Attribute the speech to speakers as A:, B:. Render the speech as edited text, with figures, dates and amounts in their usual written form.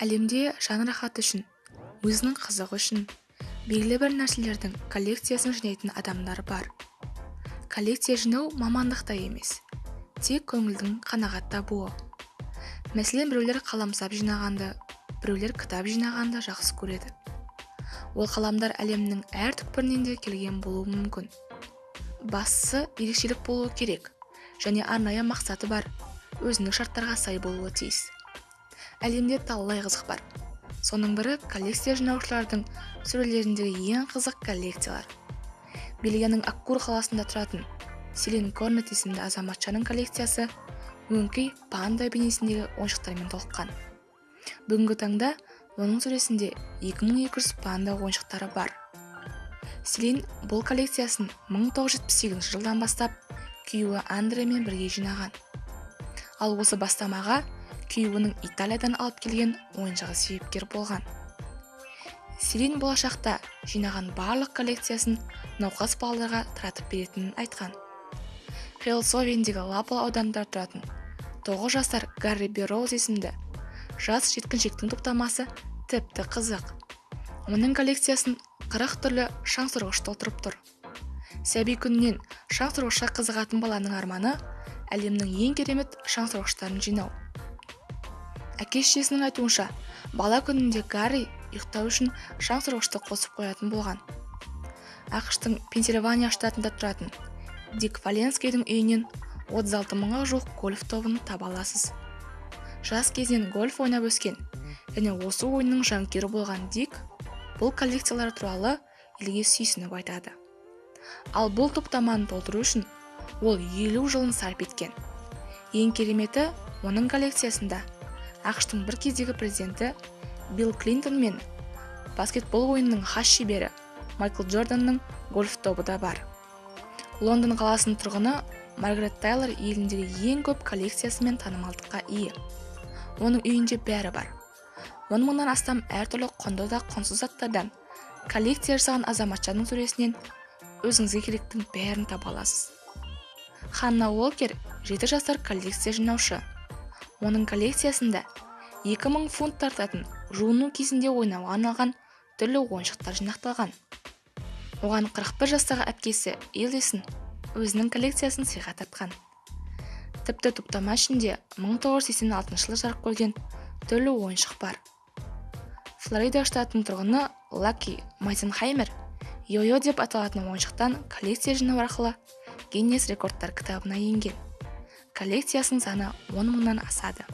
A: Әлемде жан рахаты үшін, өзінің қызығы үшін, белгілі бір нәрселердің коллекциясын жинайтын адамдар бар. Коллекция жинау мамандық та емес, тек көңілдің қанағат табуы. Мәселен, біреулер қаламсап жинағанды, біреулер кітап жинағанды жақсы көреді. Ол қаламдар әлемнің әр түкпірінен де келген болуы мүмкін. Бастысы ерекшелік болуы керек, және арнайы мақсаты бар, өзіндік шарттарға сай болуы тиіс. Әлемде талай қызық бар. Соның бірі коллекция жинаушылардың сөрелеріндегі ең қызық коллекциялар. Бельгияның Аккур қаласында тұратын Селин Корнет есімді азаматшаның коллекциясы өңкей панда бейнесіндегі ойыншықтармен толыққан. Бүгінгі таңда оның сөресінде 2200 панда ойыншықтары бар. Селин бұл коллекциясын 1978 жылдан бастап күйеуі Андремен бірге жинаған. Ал осы бастамаға күйеуінің Италиядан алып келген ойыншығы себепкер болған. Селин болашақта жинаған барлық коллекциясын науқас балаларға таратып беретінін айтқан. Хелсовендегі Лапал ауданында тұратын 9 жасар Гарри Берроуз есімді жас жеткіншектің топтамасы тіпті қызық. Оның коллекциясын 40 түрлі шаңсұрғыш толтырып тұр. Сәби күнінен шаңсұрғышқа қызығатын баланың арманы әлемнің ең керемет шаңсұрғыштарын жинау. Әке-шешесінің айтуынша, бала күнінде Гарри ұйықтау үшін шаңсұрғышты қосып қоятын болған. ақш-тың Пенсильвания штатында тұратын Дик Валенскийдің үйінен 36 мыңға жуық гольф тобын таба аласыз. Жас кезінен гольф ойнап өскен, және осы ойынның жанкүйері болған Дик бұл коллекциялар туралы елге сүйсініп айтады. Ал бұл топтаманы толтыру үшін ол 50 жылын сарп еткен. Ең кереметі, оның коллекциясында ақш-тың бір кездегі президенті Билл Клинтон мен баскетбол ойынының хас шебері Майкл Джорданның гольф тобы да бар. Лондон қаласының тұрғыны Маргарет Тайлор еліндегі ең көп коллекциясымен танымалдыққа ие. Оның үйінде бәрі бар. 10 мыңнан астам әртүрлі құнды да құнсыз заттардан коллекция жасаған азаматшаның сөресінен өзіңізге керектің бәрін таба аласыз. Ханна Уолкер 7 жасар коллекция жинаушы. Оның коллекциясында 2000 фунт тартатын жуыну кезінде ойнауға арналған түрлі ойыншықтар жинақталған. Оған 41 жастағы әпкесі Элисон өзінің коллекциясын сыйға тартқан. Тіпті топтама ішінде 1986 жылы жарық көрген түрлі ойыншық бар. Флорида штатының тұрғыны Лаки Майтенхаймер йо-йо деп аталатын ойыншықтан коллекция жинау арқылы Гиннес рекордтар кітабына енген. Коллекциясының саны 10 мыңнан асады.